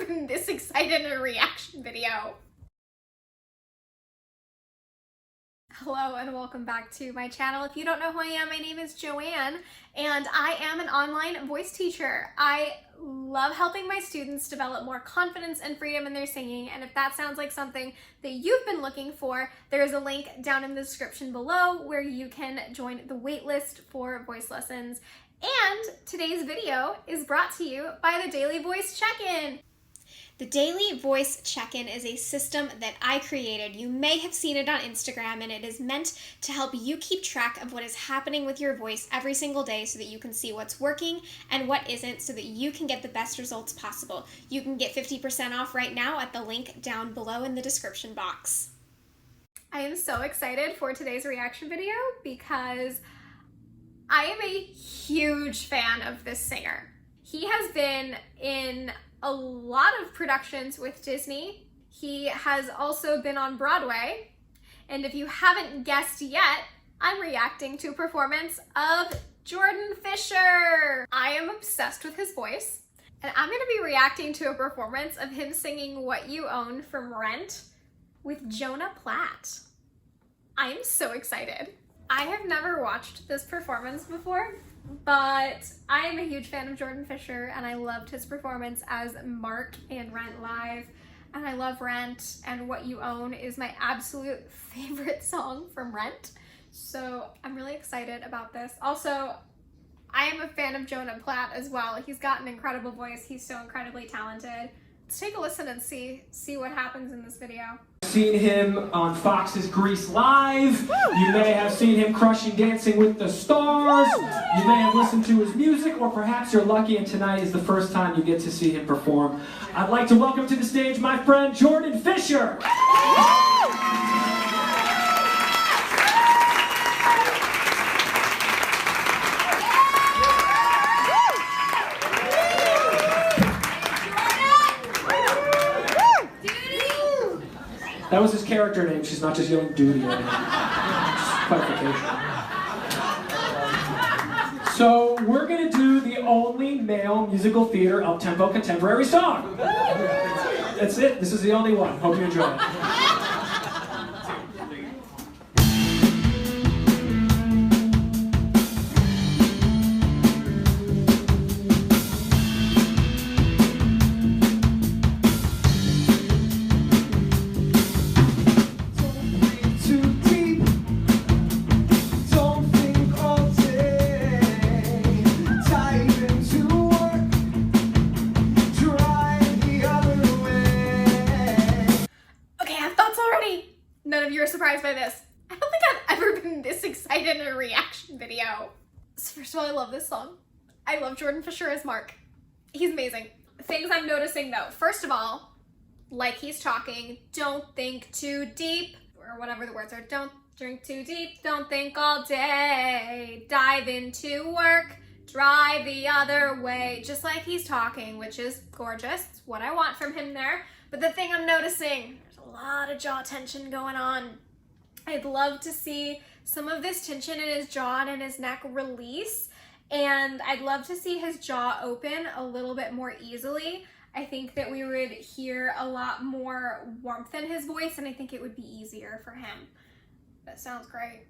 been this excited in a reaction video. Hello and welcome back to my channel. If you don't know who I am, my name is Joanne and I am an online voice teacher. I love helping my students develop more confidence and freedom in their singing, and if that sounds like something that you've been looking for, there is a link down in the description below where you can join the waitlist for voice lessons. And today's video is brought to you by the Daily Voice Check-In. The Daily Voice Check-In is a system that I created. You may have seen it on Instagram, and it is meant to help you keep track of what is happening with your voice every single day so that you can see what's working and what isn't so that you can get the best results possible. You can get 50% off right now at the link down below in the description box. I am so excited for today's reaction video because I am a huge fan of this singer. He has been in a lot of productions with Disney. He has also been on Broadway. And if you haven't guessed yet, I'm reacting to a performance of Jordan Fisher. I am obsessed with his voice. And I'm gonna be reacting to a performance of him singing What You Own from Rent with Jonah Platt. I am so excited. I have never watched this performance before, but I am a huge fan of Jordan Fisher and I loved his performance as Mark in Rent Live, and I love Rent, and What You Own is my absolute favorite song from Rent. So I'm really excited about this. Also, I am a fan of Jonah Platt as well. He's got an incredible voice. He's so incredibly talented. Let's take a listen and see what happens in this video. Seen him on Fox's Grease Live. You may have seen him crushing Dancing with the Stars. You may have listened to his music, or perhaps you're lucky and tonight is the first time you get to see him perform. I'd like to welcome to the stage my friend Jordan Fisher. That was his character name. She's not just yelling duty at him. Clarification. So we're going to do the only male musical theater up-tempo contemporary song. That's it. This is the only one. Hope you enjoy it. None of you are surprised by this. I don't think I've ever been this excited in a reaction video. So first of all, I love this song. I love Jordan Fisher as Mark. He's amazing. Things I'm noticing though. First of all, like he's talking, don't think too deep, or whatever the words are. Don't drink too deep, don't think all day. Dive into work, drive the other way. Just like he's talking, which is gorgeous. It's what I want from him there. But the thing I'm noticing, a lot of jaw tension going on. I'd love to see some of this tension in his jaw and in his neck release, and I'd love to see his jaw open a little bit more easily. I think that we would hear a lot more warmth in his voice, and I think it would be easier for him. That sounds great.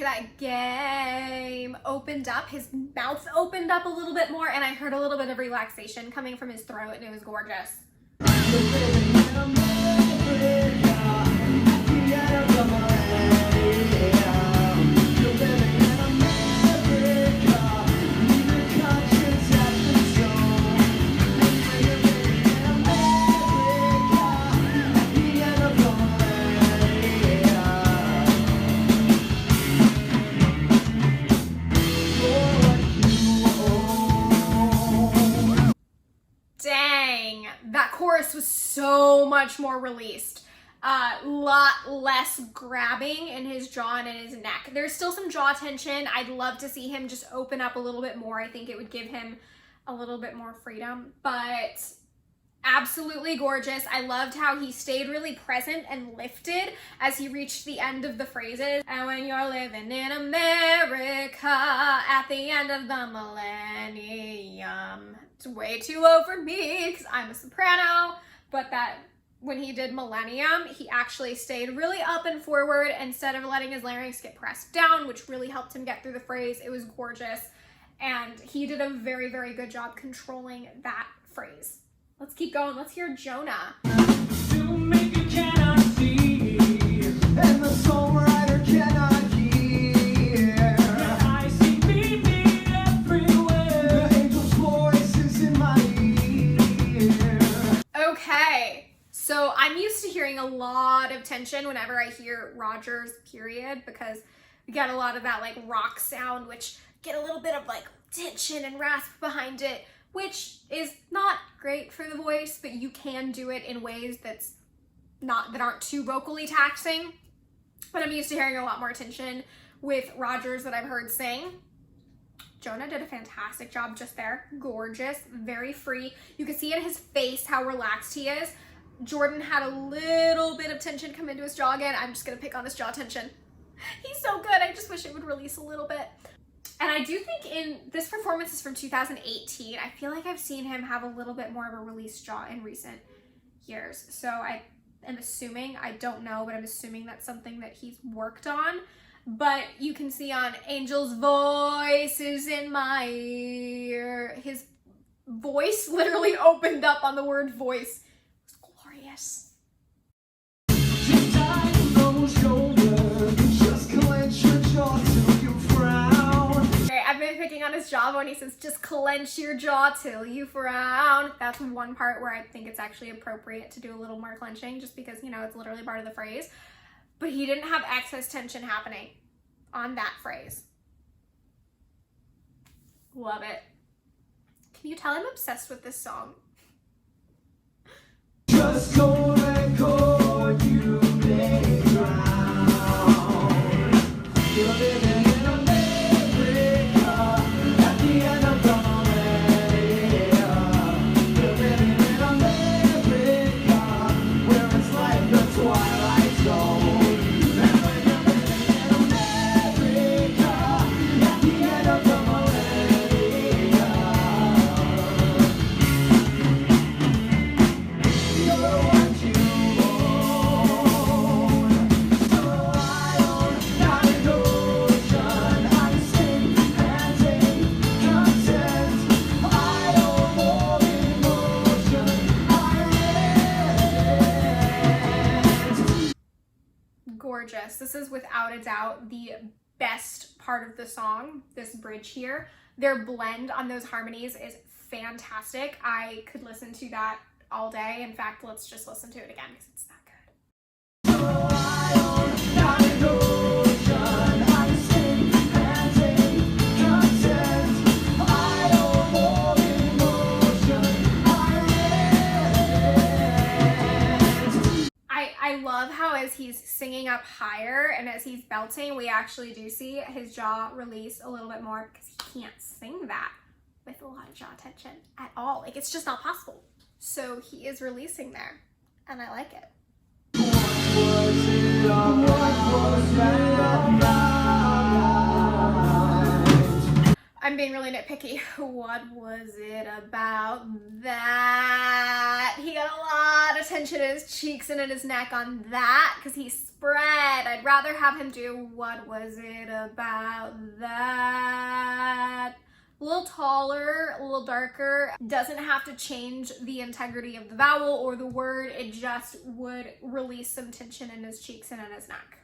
That game opened up, his mouth opened up a little bit more, and I heard a little bit of relaxation coming from his throat, and it was gorgeous. That chorus was so much more released. Lot less grabbing in his jaw and in his neck. There's still some jaw tension. I'd love to see him just open up a little bit more. I think it would give him a little bit more freedom, but Absolutely gorgeous. I loved how he stayed really present and lifted as he reached the end of the phrases. And when you're living in America at the end of the millennium. It's way too low for me because I'm a soprano, but that when he did millennium, he actually stayed really up and forward instead of letting his larynx get pressed down, which really helped him get through the phrase. It was gorgeous. And he did a very, very good job controlling that phrase. Let's keep going. Let's hear Jonah. Filmmaker cannot see, and the songwriter cannot hear. I see me everywhere. The angel's voice is in my ear. Okay, so I'm used to hearing a lot of tension whenever I hear Rogers, period, because we get a lot of that like rock sound, which get a little bit of like tension and rasp behind it, which is not great for the voice, but you can do it in ways that aren't too vocally taxing. But I'm used to hearing a lot more tension with Rogers that I've heard sing. Jonah did a fantastic job just there. Gorgeous, very free. You can see in his face how relaxed he is. Jordan had a little bit of tension come into his jaw again. I'm just gonna pick on his jaw tension. He's so good, I just wish it would release a little bit. And I do think in this performance is from 2018. I feel like I've seen him have a little bit more of a released jaw in recent years. So I am assuming, I don't know, but I'm assuming that's something that he's worked on. But you can see on Angel's voice is in my ear. His voice literally opened up on the word voice. It was glorious. I've been picking on his jawbone. He says, just clench your jaw till you frown. That's one part where I think it's actually appropriate to do a little more clenching just because, you know, it's literally part of the phrase. But he didn't have excess tension happening on that phrase. Love it. Can you tell I'm obsessed with this song? Just go and go, you may drown. You're living in America at the end of the millennium. You're living in America where it's like the Twilight Zone. And when you're living in America at the end of the millennium, you're what you own. So I own not an ocean. I sing and take content. I own more emotion. I rent. Gorgeous. This is without a doubt the best part of the song, this bridge here. Their blend on those harmonies is fantastic. I could listen to that all day. In fact, let's just listen to it again because it's that good. So I own not an ocean. I sing and take content. I own more emotion. I rent. I love how as he's singing up higher and as he's belting, we actually do see his jaw release a little bit more because he can't sing that with a lot of jaw tension at all. Like, it's just not possible. So he is releasing there, and I like it. I'm being really nitpicky. What was it about that? He got a lot of tension in his cheeks and in his neck on that because he spread. I'd rather have him do what was it about that? A little taller, a little darker. Doesn't have to change the integrity of the vowel or the word. It just would release some tension in his cheeks and in his neck.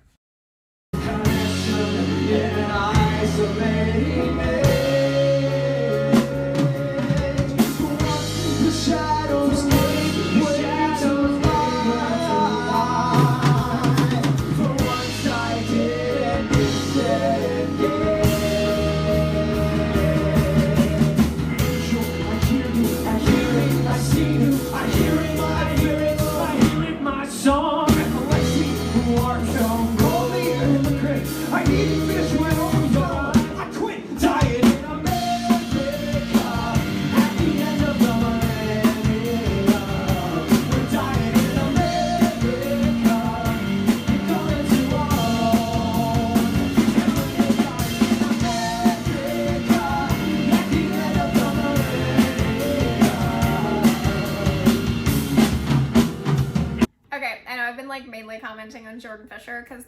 like mainly commenting on Jordan Fisher because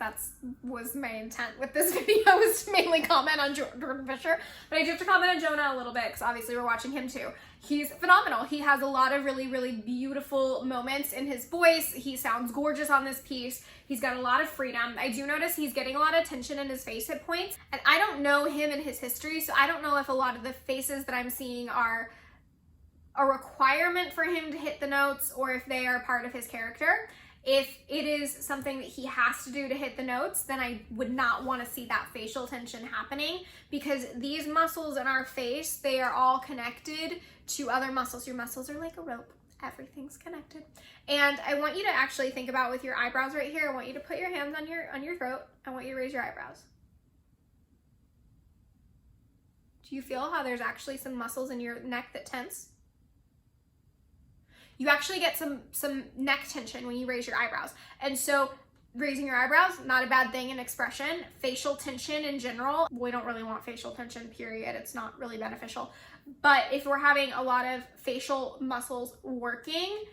was my intent with this video, was to mainly comment on Jordan Fisher. But I do have to comment on Jonah a little bit because obviously we're watching him too. He's phenomenal. He has a lot of really, really beautiful moments in his voice. He sounds gorgeous on this piece. He's got a lot of freedom. I do notice he's getting a lot of tension in his face at points. And I don't know him and his history, so I don't know if a lot of the faces that I'm seeing are a requirement for him to hit the notes or if they are part of his character. If it is something that he has to do to hit the notes, then I would not want to see that facial tension happening, because these muscles in our face, they are all connected to other muscles. Your muscles are like a rope. Everything's connected. And I want you to actually think about with your eyebrows right here. I want you to put your hands on your throat. I want you to raise your eyebrows. Do you feel how there's actually some muscles in your neck that tense? You actually get some neck tension when you raise your eyebrows. And so raising your eyebrows, not a bad thing in expression. Facial tension in general, we don't really want facial tension, period. It's not really beneficial. But if we're having a lot of facial muscles working,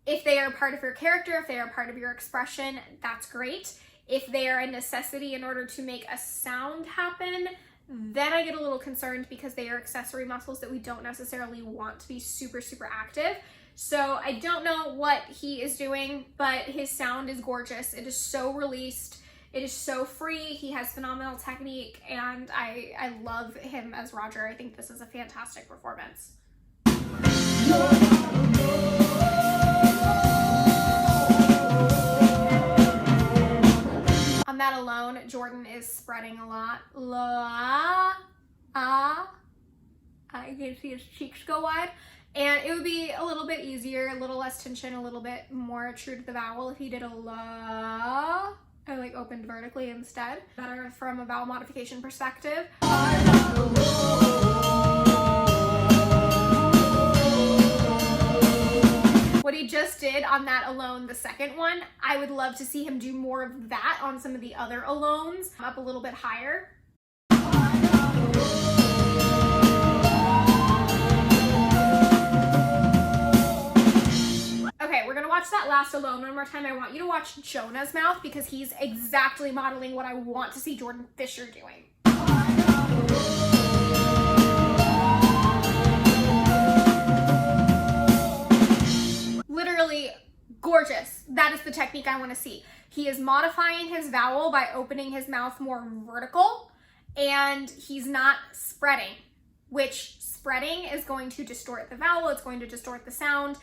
if they are part of your character, if they are part of your expression, that's great. If they are a necessity in order to make a sound happen, then I get a little concerned because they are accessory muscles that we don't necessarily want to be super, super active. So I don't know what he is doing, but his sound is gorgeous. It is so released. It is so free. He has phenomenal technique, and I love him as Roger. I think this is a fantastic performance. On that alone, Jordan is spreading a lot. I can see his cheeks go wide. And it would be a little bit easier, a little less tension, a little bit more true to the vowel if he did a la, or like opened vertically instead. Better from a vowel modification perspective. What he just did on that alone, the second one, I would love to see him do more of that on some of the other alones, up a little bit higher. Okay, we're gonna watch that last alone one more time. I want you to watch Jonah's mouth because he's exactly modeling what I want to see Jordan Fisher doing. Literally gorgeous. That is the technique I want to see. He is modifying his vowel by opening his mouth more vertical, and he's not spreading, which spreading is going to distort the vowel. It's going to distort the sound.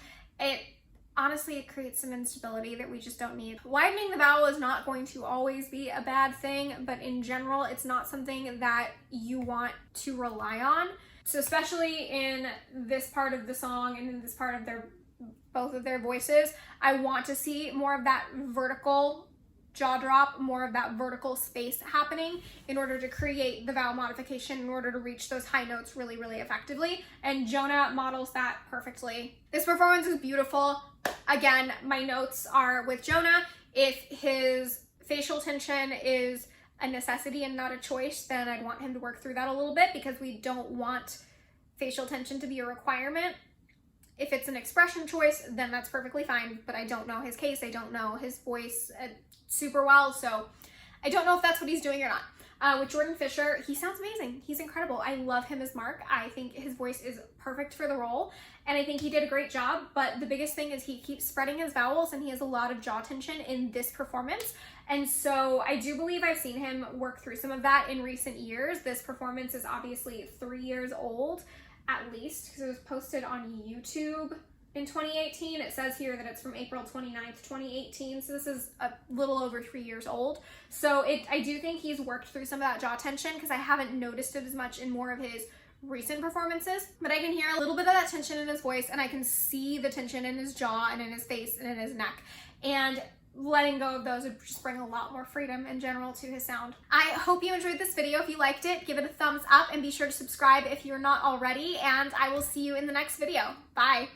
Honestly, it creates some instability that we just don't need. Widening the vowel is not going to always be a bad thing, but in general, it's not something that you want to rely on. So especially in this part of the song and in this part of both of their voices, I want to see more of that vertical jaw drop, more of that vertical space happening in order to create the vowel modification, in order to reach those high notes really, really effectively. And Jonah models that perfectly. This performance is beautiful. Again, my notes are with Jonah. If his facial tension is a necessity and not a choice, then I'd want him to work through that a little bit because we don't want facial tension to be a requirement. If it's an expression choice, then that's perfectly fine, but I don't know his case. I don't know his voice super well, so I don't know if that's what he's doing or not. With Jordan Fisher, he sounds amazing. He's incredible. I love him as Mark. I think his voice is perfect for the role, and I think he did a great job, but the biggest thing is he keeps spreading his vowels, and he has a lot of jaw tension in this performance, and so I do believe I've seen him work through some of that in recent years. This performance is obviously 3 years old, at least, because it was posted on YouTube in 2018. It says here that it's from April 29th, 2018. So this is a little over 3 years old. So I do think he's worked through some of that jaw tension because I haven't noticed it as much in more of his recent performances. But I can hear a little bit of that tension in his voice, and I can see the tension in his jaw and in his face and in his neck. And letting go of those would just bring a lot more freedom in general to his sound. I hope you enjoyed this video. If you liked it, give it a thumbs up and be sure to subscribe if you're not already, and I will see you in the next video. Bye.